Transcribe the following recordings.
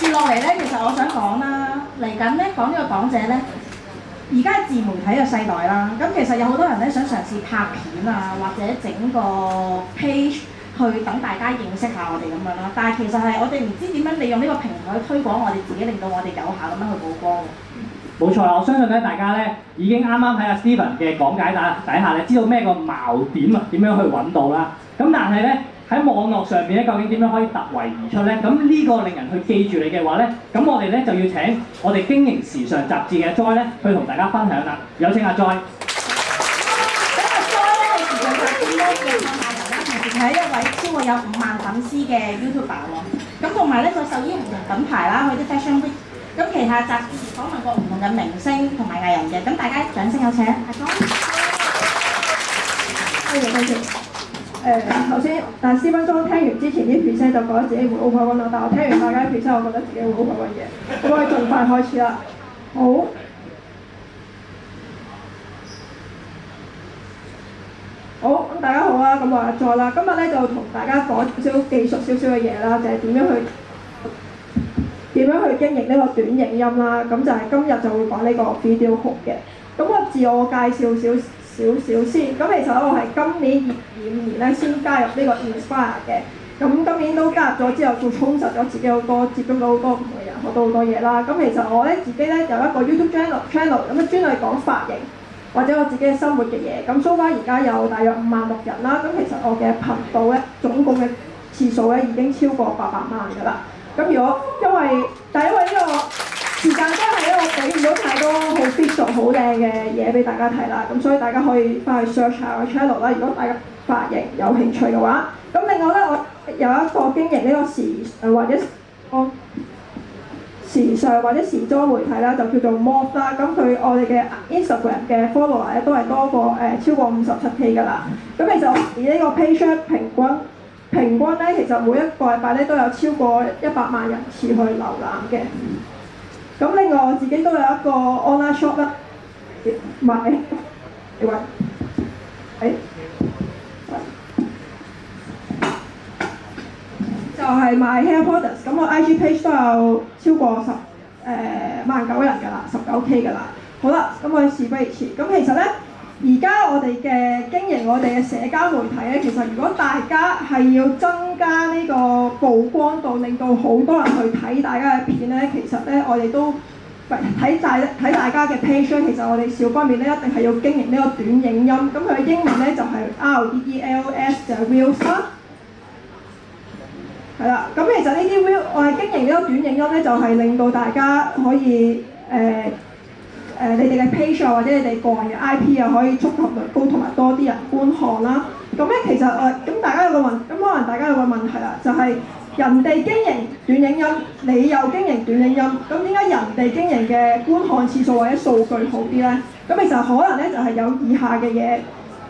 住落嚟咧，其實我想講啦，嚟緊咧講呢個講者咧，而家係自媒體嘅世代啦。咁其實有好多人咧想嘗試拍片啊，或者整個 page 去等大家認識下我哋咁樣啦。但係其實係我哋唔知點樣利用呢個平台去推廣我哋自己，令到我哋有效咁樣去曝光。冇錯啦，我相信咧大家咧已經啱啱喺阿 Steven 嘅講解底下咧，知道咩個矛點啊，點樣去揾到啦。咁但係咧喺網絡上面咧，究竟點樣可以突圍而出咧？咁呢個令人去記住你嘅話咧，咁我哋咧就要請我哋經營時尚雜誌嘅 Joy 咧，去同大家分享啦。有請阿 Joy。咁阿 Joy 咧係時尚雜誌嘅創辦人啦，同時係一位超過有5萬粉絲嘅 YouTuber 喎。咁同埋咧，佢受邀唔同品牌啦，去啲 Fashion Week。咁旗下雜誌訪問過唔同嘅明星同埋藝人嘅，咁大家掌聲有請阿 Joy。多謝。頭先，但係斯芬莊聽完之前啲 present 就覺得自己會 overrun 啦，但我聽完大家啲 present，我覺得自己會 overrun 嘅。咁我哋盡快開始啦。好。好，咁大家好啦，咁我阿 Joy啦，今日咧就同大家講少少技術少少嘅嘢啦，就係點樣去經營呢個短影音啦。咁就係今日就會講呢個 video hook 嘅。咁我自我介紹少先。咁其實我係今年2025年咧先加入呢個 Inspire 嘅。咁今年都加入咗之後，仲充實咗自己好多，接觸到好多唔同嘅人，學到好多嘢啦。咁其實我咧自己咧有一個 YouTube channel，咁咧專係講髮型或者我自己嘅生活嘅嘢。咁 so far 而家有大約56000人啦。咁其實我嘅頻道咧總共嘅次數咧已經超過800萬㗎啦。咁因為呢個時間真係咧，我俾唔到太多好 visual 好靚嘅嘢俾大家睇啦。咁所以大家可以翻去 search 下我 channel 啦。如果大家髮型有興趣嘅話，咁另外咧我有一個經營呢個時尚或者時裝媒體啦，就叫做 Moth 啦。咁我哋嘅 Instagram 嘅 follower 咧都係多過超過57K 㗎啦。咁其實我哋呢個 page 平均咧，其實每一個禮拜咧都有超過100萬人次去瀏覽嘅。咁另外我自己都有一個 online shop 啦，賣就係賣 hair products。咁我 IG page 都有超過19000人㗎啦，19K 㗎啦。好啦，咁我哋事不宜遲。咁其實咧，而家我哋嘅經營我哋嘅社交媒體咧，其實如果大家係要增加呢個曝光度，令到好多人去睇大家嘅片咧，其實咧我哋都睇大家嘅 page 咧，其實我哋少方面咧一定係要經營呢個短影音。咁佢嘅英文咧就係 REELS 就係 Reels 啦。係啦，咁其實呢啲 Reels 我哋經營呢個短影音咧，就係令到大家可以你哋嘅 page 或者你哋個人嘅 IP 又可以觸及率高，同埋多啲人觀看啦。咁咧其實咁大家有個可能大家有個問題啦，就係人哋經營短影音，你又經營短影音，咁點解人哋經營嘅觀看次數或者數據好啲咧？咁其實可能咧就係有以下嘅嘢，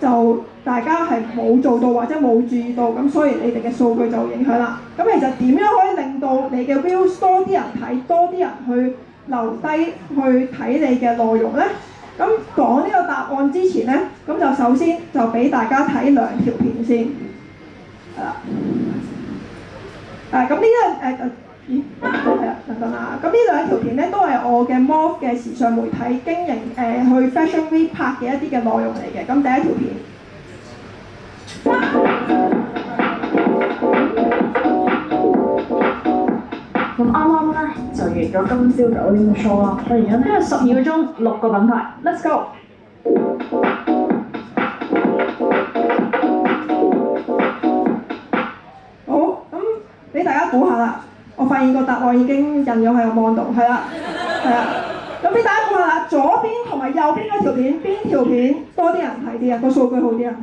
就大家係冇做到或者冇注意到，咁所以你哋嘅數據就會影響啦。咁其實點樣可以令到你嘅 views 多啲人睇，多啲人去留低去睇你嘅內容咧？咁講呢個答案之前咧，咁就首先就俾大家睇2條片先，係啦。咁呢等啦。咁呢2條片咧都係我嘅 Moth 嘅時尚媒體經營去 Fashion Week 拍嘅一啲嘅內容嚟嘅。咁第一條片。咁啱啱咧就完咗今朝9點嘅 show 啦，突然間呢12個鐘6個品牌 ，Let's go！ 好，咁俾大家估下啦。我發現個答案已經印咗喺個 mon 度，係啦。咁俾大家估下啦，左邊同埋右邊嗰條片，邊條片多啲人睇啲啊？個數據好啲啊？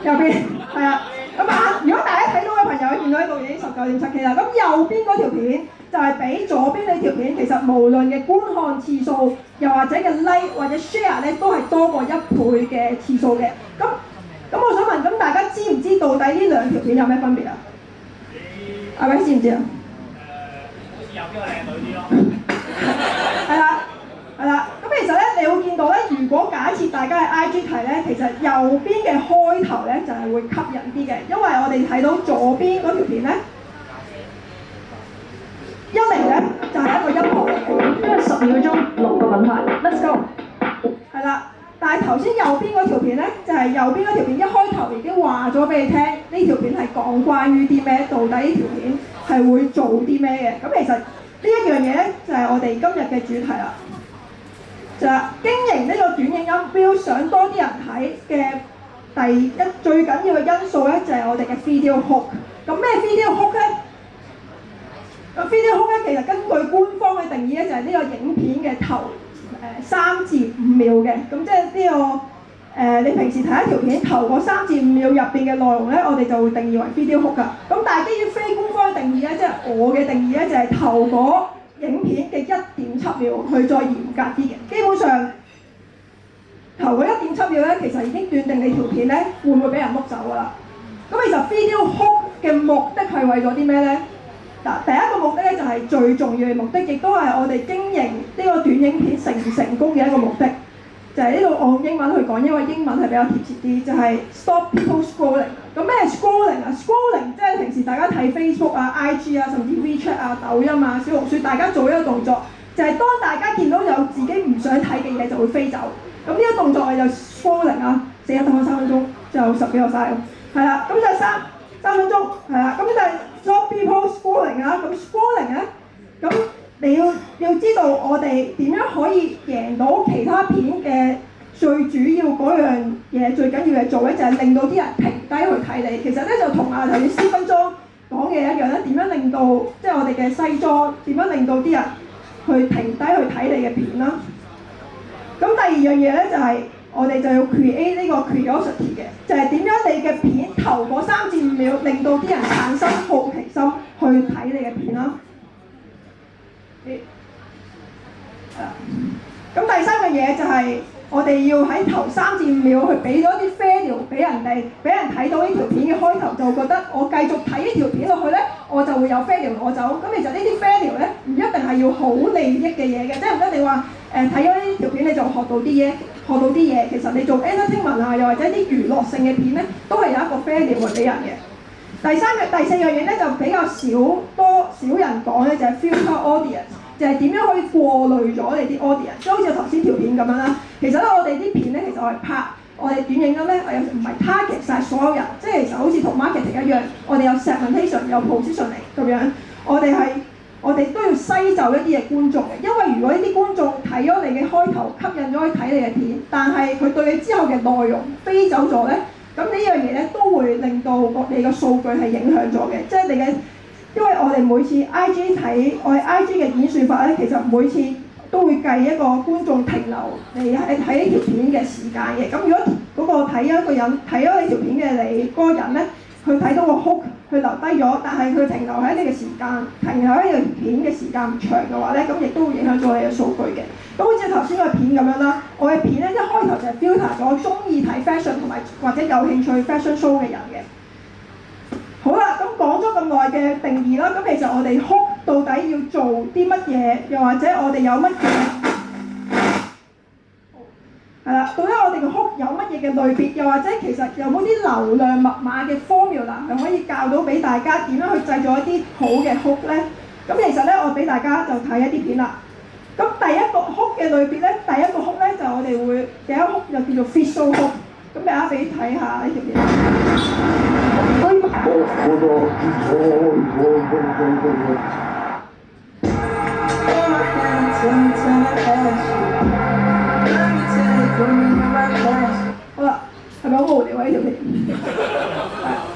右邊，係啊。咁如果大家睇到嘅朋友見到呢度已經19.7K 啦。咁右邊嗰條片就係比左邊呢條片，其實無論嘅觀看次數，又或者嘅 like 或者 share 咧，都係多過1倍嘅次數嘅。咁我想問，咁大家知唔知到底呢2條片有咩分別啊？阿偉知唔知啊？好似有邊個靚女啲咯。係啦。咁其實咧，你會見到咧，如果假設大家係 IG 睇咧，其實右邊嘅開頭咧就係會吸引啲嘅，因為我哋睇到左邊嗰條片咧，一頭先右邊嗰條片咧，就係右邊嗰條片一開頭已經話咗俾你聽，呢條片係講關於啲咩，到底呢條片係會做啲咩嘅。咁其實呢一樣嘢咧，就係我哋今日嘅主題啦。就係經營呢個短影音標，想多啲人睇嘅最緊要嘅因素咧，就係我哋嘅 video hook。咁咩 video hook 咧？個 video hook 咧，其實根據官方嘅定義咧，就係呢個影片嘅頭3至5秒嘅。咁即係呢個你平時睇一條片頭嗰3至5秒入邊嘅內容咧，我哋就會定義為 video hook 㗎。咁但係基於非官方嘅定義咧，即係我嘅定義咧，就係頭嗰影片嘅1.7秒去再嚴格啲嘅。基本上頭嗰1.7秒咧，其實已經斷定你條片咧會唔會俾人碌走㗎啦。咁其實 video hook 嘅目的係為咗啲咩咧？嗱，第一個目的咧就係最重要嘅目的，亦都係我哋經營呢個短影片成唔成功嘅一個目的。就係呢度我用英文去講，因為英文係比較貼切啲，就係 stop people scrolling。咁咩 scrolling 啊 ？scrolling 即係平時大家睇 Facebook 啊、IG 啊，甚至 WeChat 啊、抖音啊、小紅書，大家做一個動作，就係當大家見到有自己唔想睇嘅嘢就會飛走。咁呢個動作係就 scrolling 啊，死下等我3分鐘，就10幾個晒咁。係啦，咁就3分鐘，係啦，咁就係 stop people scrolling 啊。咁 scrolling 咧，咁你要知道我哋點樣可以贏到其他片嘅最主要嗰樣嘢，最緊要嘅做咧，就係令到啲人停低去睇你。其實咧就同頭先施分裝講嘅一樣咧，點樣令到即係我哋嘅西裝點樣令到啲人去停低去睇你嘅片啦。咁第二樣嘢咧就係我哋就要 create 呢個 curiosity 嘅，就係點樣你嘅片頭嗰3至5秒令到啲人產生好奇心去睇你嘅片啦。咁第三樣嘢就係我哋要喺頭3至5秒去俾咗啲 value 俾人哋，俾人睇到呢條片嘅開頭就覺得我繼續睇呢條片落去咧，我就會有 value 攞走。咁其實呢啲 value 咧唔一定係要好利益嘅嘢嘅，即係唔一定話睇咗呢條片你就學到啲嘢。其實你做 entertainment 啊，又或者啲娛樂性嘅片咧，都係有一個 value 去俾人嘅。第4樣嘢咧就比較少人講咧，就係 filter audience， 就係點樣可以過濾咗你啲 audience。即係好似頭先條片咁樣啦。其實咧我哋啲片咧，其實我係拍我哋短影音咧，唔係 target 晒所有人，即係其實好似同 marketing 一樣，我哋有 segmentation 有 positioning 咁樣，我哋都要篩走一啲嘅觀眾嘅，因為如果呢啲觀眾睇咗你嘅開頭，吸引咗去睇你嘅片，但係佢對你之後嘅內容飛走咗咧，咁呢樣嘢咧都會令到你嘅數據係影響咗嘅，即係你嘅，因為我哋每次 IG 睇我哋 IG 嘅演算法咧，其實每次都會計一個觀眾停留你睇呢條片嘅時間嘅。咁如果嗰個睇咗一個人睇咗你條片嘅你嗰個人咧，佢睇到個 hook， 佢留低咗，但係佢停留喺你嘅時間，停留喺呢條片嘅時間唔長嘅話咧，咁亦都會影響咗你嘅數據嘅。咁好似頭先個片咁樣啦，我嘅片咧一開頭就係 filter 咗中意睇 fashion 同埋或者有興趣 fashion show 嘅人嘅。好啦，咁講咗咁耐嘅定義啦，咁其實我哋 hook 到底要做啲乜嘢，又或者我哋有乜嘢？係啦，到底我哋嘅 hook 有乜嘢嘅類別，又或者其實有冇啲流量密碼嘅 formula 係可以教到俾大家點樣去製造一啲好嘅 hook 咧？咁其實咧，我俾大家就睇一啲片啦。咁第一個 hook 嘅類別咧，第一個 hook 咧就我哋會第一個 hook 就叫做 visual hook。咁大家俾睇下呢條片。好啦，係咪好無聊啊呢條片？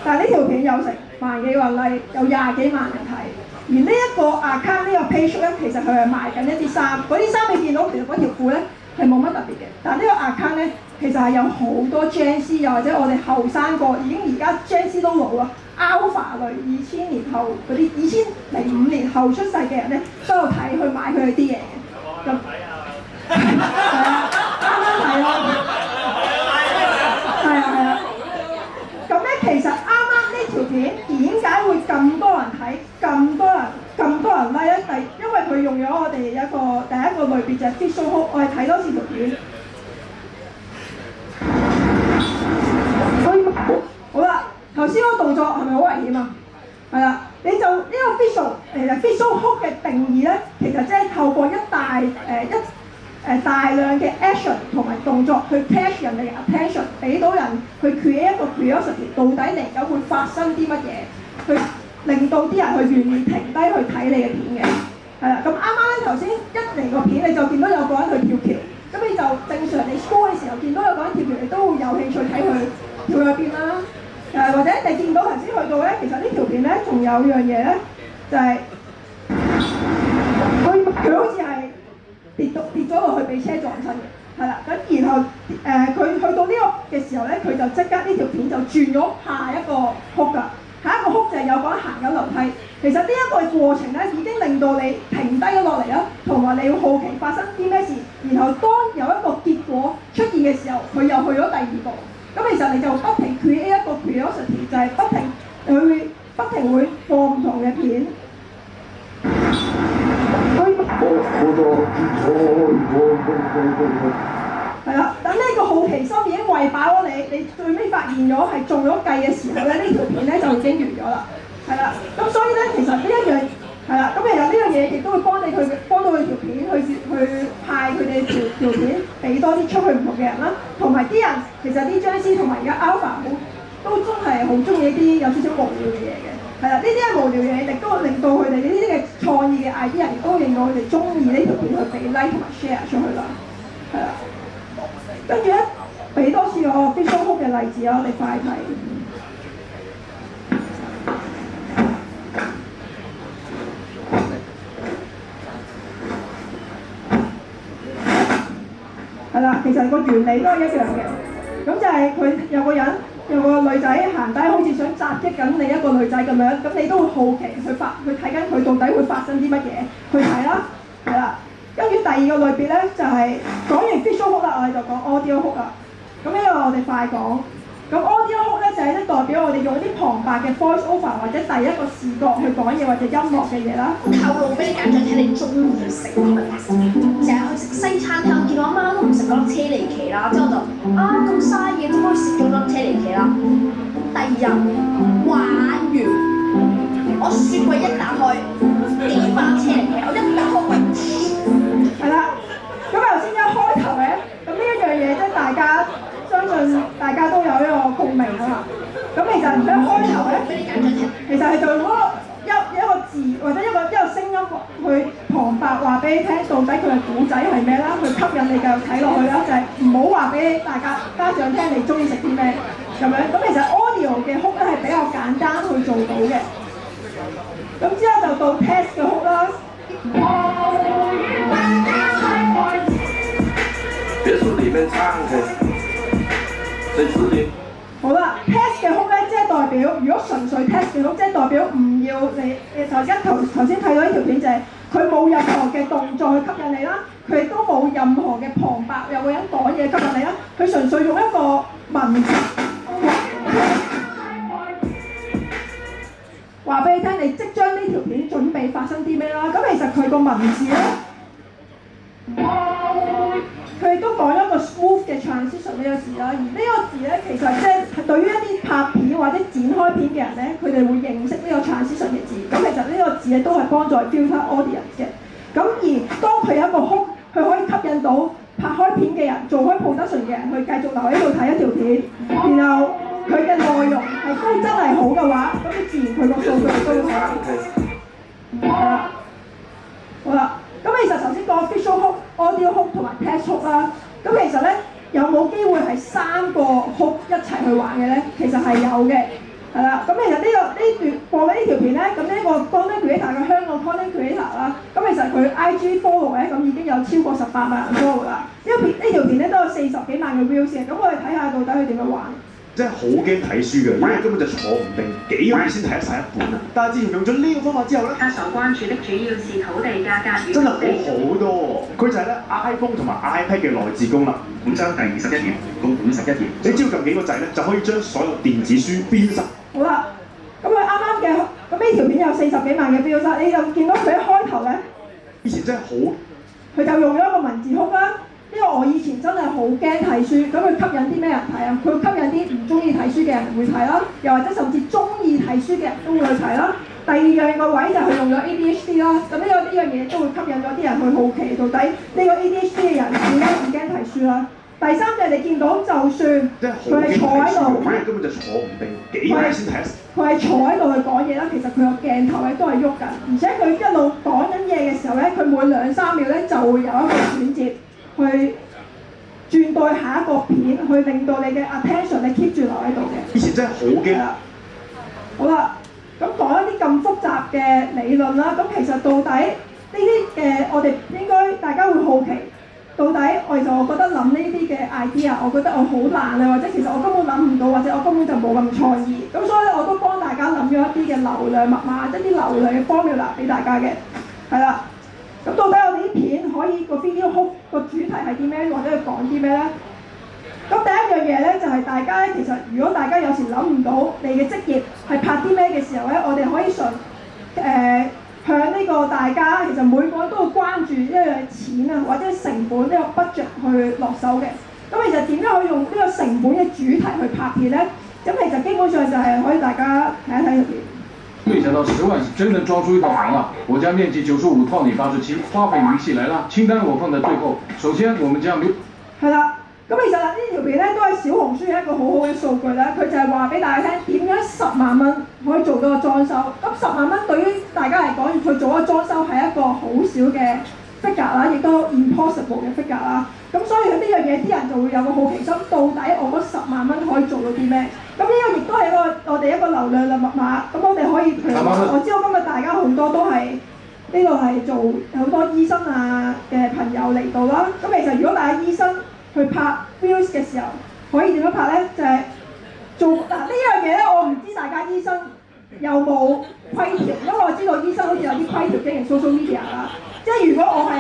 但係呢條片有成萬幾個 like，有20幾萬人睇。而呢一個 account 呢個 page 咧，其實佢係賣緊一啲衫，嗰啲衫你見到其實嗰條褲咧係冇乜特別嘅。但係呢個 account 咧，其實係有好多 Gen Z， 又或者我哋後生個已經而家 Gen Z 都老啦 ，Alpha 類2000年後嗰啲2005年後出世嘅人咧，都有睇去買佢哋啲嘢嘅。咁係啊，啱啱睇咯。係啊。咁咧其實啱啱呢條片點解會咁多人睇、咁多人 like 咧？因為佢用咗我哋第一個類別就係 visual hook， 我哋睇多次條片。好啦，頭先嗰個動作係咪好危險啊？係啦，你就呢個 visual hook 嘅定義咧，其實即係透過一大量嘅 action 同埋動作去 catch 人哋嘅 attention， 俾到人去 create 一個 curiosity， 到底嚟緊會發生啲乜嘢，去令到啲人去願意停低去睇你嘅片嘅。係啦，咁啱啱咧頭先一嚟個片你就見到有個人去跳橋，咁你就正常你 scroll 嘅時候見到有個人跳橋，你都會有興趣睇佢跳入邊啦。或者你見到頭先去到咧，其實呢條片咧仲有樣嘢咧，就係佢好似係跌咗落去俾車撞親嘅，係啦。咁然後佢去到呢個嘅時候咧，佢就即刻呢條片就轉咗下一個哭㗎。下一個哭就係有個人行緊樓梯。其實呢一個過程咧已經令到你停低咗落嚟啦，同埋你要好奇發生啲咩事。然後當有一個結果出現嘅時候，佢又去咗第二步。咁其實你就不停 create 一個 curiosity， 就係不停會播唔同嘅片。係啦，等呢個好奇心已經餵飽咗你，你最尾發現咗係中咗計嘅時候咧，呢條片咧就已經完咗啦。係啦，咁所以咧其實呢一樣係啦，咁其實呢樣嘢亦都會幫到佢條片去派佢哋條片俾多啲出去唔同嘅人啦，同埋啲人其實啲僵屍同埋而家 Alpha 都真係好中意一啲有少少無聊嘅嘢嘅。係啦，呢啲係無聊嘢，亦都令到佢哋呢啲嘅創意嘅 idea， 亦都令到佢哋中意呢條片去俾 like 同埋 share 出去啦。係啦，跟住咧俾多次我 visual hook 嘅例子啦，我哋快睇。係啦，其實個原理都係一樣嘅，咁就係佢有個女仔行低，好似想襲擊緊你一個女仔咁樣，咁你都會好奇去睇緊佢到底會發生啲乜嘢，去睇啦，係啦。跟住第二個類別咧就係講完 visual hook啦，我哋就講 audio hook啦。咁呢個我哋快講。咁 audio hook 咧就係咧代表我哋用啲旁白嘅 voice over 或者第一個視覺去講嘢或者音樂嘅嘢啦。透露俾你揀咗睇你中意食啲乜嘢。成日去食西餐廳，見到阿媽都唔食嗰粒車厘奇啦，之後就咁嘥嘢，點可以食咗粒車厘奇啦？第二日玩完，我雪櫃一打開，幾包車厘奇，我一打開喂，係啦，咁頭先一開頭嘅，咁呢一樣嘢即係大家相信大家都有呢個共鳴啊嘛。咁其實一開頭咧，其實係就用一個字或者一個聲音去旁白話俾你聽，到底佢嘅故仔係咩啦，去吸引你繼續睇落去啦，就係唔好話俾大家家長聽你中意食啲咩咁樣。咁其實 audio 嘅 hook 咧係比較簡單去做到嘅。咁之後就到 test 嘅 hook 啦。別墅裡面唱嘅，在指令。好啦 ，test 嘅 hook 咧，即係代表，如果純粹 test 嘅 hook， 即係代表唔要你頭先睇到呢條片就係佢冇任何嘅動作去吸引你啦，佢亦都冇任何嘅旁白，有個人講嘢吸引你啦，佢純粹用一個文字話俾你聽，你即將呢條片準備發生啲咩啦。咁其實佢個文字咧，佢亦都講咗個 smooth 嘅 transition 呢個字啦。而呢個字咧，其實即係對於一啲拍片或者展開片嘅人咧，佢哋會認識呢個 transition 嘅字。咁其實呢個字咧都係幫助 filter audience 嘅。咁而當佢有一個 hook，佢可以吸引到拍開片嘅人、做開 production 嘅人去繼續留喺度睇一條片，然後佢嘅內容係都真係好嘅話，咁你自然佢個數據都會好。好啦，咁其實頭先講 visual hook、audio hook 同埋 text hook 啦，咁其實咧有冇機會係3個 hook 一齊去玩嘅咧？其實係有嘅，係啦。咁其實呢段播緊呢條片咧，咁呢個 content creator 嘅香港 content creator 啦，咁其實佢 IG follow 咧，咁已經有超過18萬人 follow 啦。呢條片咧都有40幾萬嘅 views 嘅，咁我哋睇下到底佢點樣玩。真係好驚睇書嘅，因為根本就坐唔定，幾個月先睇得晒一本啊！但係自從用咗呢個方法之後咧，他所關注的主要是土地價格與真係好多喎！佢就係咧 iPhone 同埋 iPad 嘅內置功能。本章第21頁到51頁，你只要撳幾個掣咧，就可以將所有電子書變實。好啦，咁佢啱啱嘅，咁呢條片有40幾萬嘅 views 啦，你就見到佢一開頭咧，以前真係好，佢就用咗一個文字曲啦。因為我以前真係好驚睇書，咁佢吸引啲咩人睇啊？佢吸引啲唔中意睇書嘅人會睇啦，又或者甚至中意睇書嘅人都會去睇啦。第第二樣個位就係用咗 ADHD 啦，咁呢樣嘢都會吸引咗啲人去好奇，到底呢個 ADHD 嘅人點解唔驚睇書啦？第三就係你見到，就算佢係坐喺度，佢根本就坐唔定，幾耐先睇得？佢係坐喺度去講嘢啦，其實佢個鏡頭咧都係喐緊，而且佢一路講緊嘢嘅時候咧，佢每2-3秒咧就會有一個轉接去轉到下一個片，去令到你嘅 attention 你 keep 住留喺度嘅。以前真係好驚。好啦，咁講一啲咁複雜嘅理論啦，咁其實到底呢啲我哋應該大家會好奇。到底我覺得諗呢啲嘅 idea， 我覺得我好難啊，或者其實我根本諗唔到，或者我根本就冇咁創意。咁所以我都幫大家諗咗一啲嘅流量密碼，一啲流量嘅 formula 俾大家嘅，係啦。咁到底我哋啲片可以個 video hook 個主題係啲咩，或者佢講啲咩咧？咁第一樣嘢咧就係大家其實如果大家有時諗唔到你嘅職業係拍啲咩嘅時候咧，我哋可以向呢個大家其實每個人都會關注一樣錢啊，或者成本呢個 budget 去落手嘅。咁其實點樣可以用呢個成本嘅主題去拍片咧？咁其實基本上就係可以大家睇一睇入邊。没想到10万是真能裝出一套房啊！我家面積95套米87，花费明细来啦。清單我放在最後。首先我們將係啦。咁其實呢條片咧都係小紅書一個好好嘅數據啦，佢就係話俾大家聽點樣10萬蚊可以做到個裝修。咁10萬蚊對於大家嚟講，佢做個裝修係一個好少嘅 figure 啦，亦都 impossible 嘅 figure 啦。咁所以呢樣嘢啲人就會有個好奇心，到底我嗰10萬蚊可以做到啲咩？咁呢個亦都係我哋一個流量嘅密碼。咁我哋可以譬如話，我知道今日大家好多都係呢度係做好多醫生啊嘅朋友嚟到啦。咁其實如果大家醫生去拍 views 嘅時候，可以點樣拍咧？就係做呢樣嘢咧，我唔知大家醫生有冇規條，因為我知道醫生好似有啲規條經營 social media 啦。即係如果我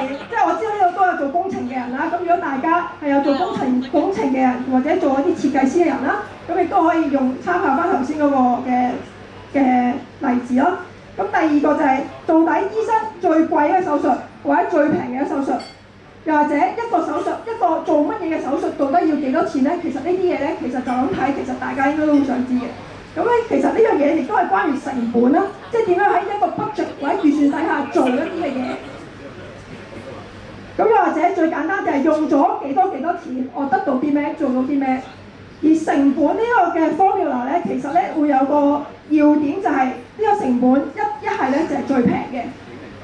知道呢度都有做工程嘅人啦，咁如果大家係有做工程嘅人，或者做一啲設計師嘅人啦，咁亦都可以參考翻頭先嗰個嘅例子咯。咁第二個就係到底醫生最貴嘅手術或者最平嘅手術？又或者一個手術，一個做乜嘢嘅手術，到底要幾多錢咧？其實呢啲嘢咧，其實就咁睇，其實大家應該都好想知嘅。咁咧，其實呢樣嘢亦都係關於成本啦，即係點樣喺一個 budget 或者預算底下做一啲嘅嘢。咁又或者最簡單就係用咗幾多錢，我得到啲咩，做到啲咩。而成本呢個嘅 formula 咧，其實咧會有個要點就係呢個成本一係咧就係最平嘅，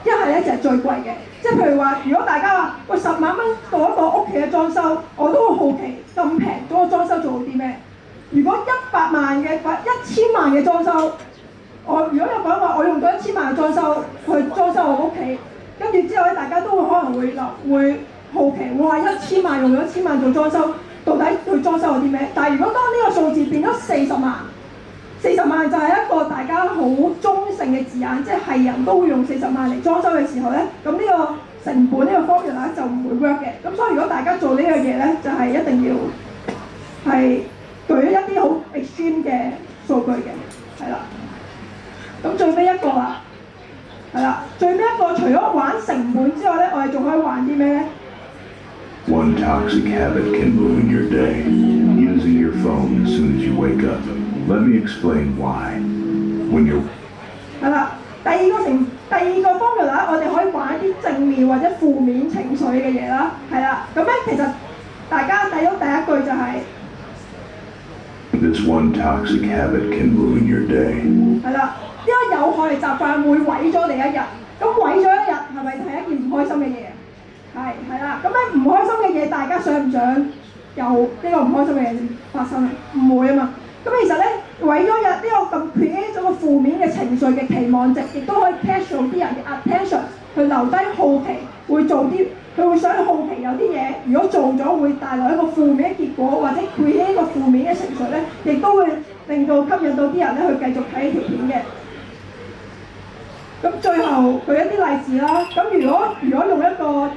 一係咧就係最貴嘅。即係譬如話，如果大家話喂10萬蚊做一個屋企嘅裝修，我都會好奇咁平嗰個裝修做到啲咩？如果100萬嘅或1000萬嘅裝修，如果有講話我用咗1000萬嘅裝修去裝修我屋企，跟住之後咧大家都會可能會好奇，會話1000萬用咗1000萬做裝修，到底佢裝修咗啲咩？但係如果當呢個數字變咗40萬，40萬就係一個大家好中性嘅字眼，即係人都會用40萬嚟裝修嘅時候咧，咁呢個成本呢個 formula 就唔會 work 嘅。咁所以如果大家做呢樣嘢咧，就係一定要係舉一啲好 extreme 嘅數據嘅，係啦。咁最尾一個啦，係啦，最尾一個除咗玩成本之外咧，我哋仲可以玩啲咩咧？ One toxic habit can ruin your day. Using your phone as soon as you wake up. Let me explain why. When you're 係啦，第二個 formula 我哋可以玩一啲正面或者負面情緒嘅嘢啦，係啦。咁咧其實大家睇到第一句就係 This one toxic habit can ruin your day. 係啦，呢個有害嘅習慣會毀咗你一日。咁毀咗一日係咪係一件唔開心嘅嘢？係啦。咁咧唔開心嘅嘢，大家想唔想有呢個唔開心嘅嘢發生啊？唔會啊嘛。咁其實咧，毀咗日呢個咁 create 咗個負面嘅情緒嘅期望值，亦都可以 catch 到啲人嘅 attention， 去留低好奇，會做啲，佢會想好奇有啲嘢，如果做咗會帶來一個負面嘅結果，或者 create 一個負面嘅情緒咧，亦都會令到吸引到啲人咧去繼續睇呢條片嘅。咁最後舉一啲例子啦。咁如果用一個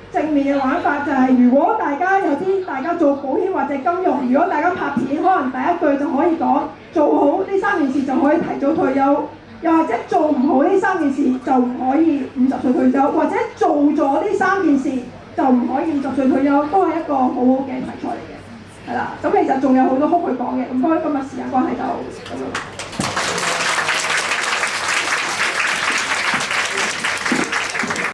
正面嘅玩法就係，如果大家做保險或者金融，如果大家拍片，可能第一句就可以講做好呢3件事就可以提早退休，又或者做唔好呢3件事就唔可以50歲退休，或者做咗呢3件事就唔可以50歲退休，都係一個好好嘅題材嚟嘅，係啦。咁其實仲有好多哭去講嘅，咁不過今日時間關係就咁樣。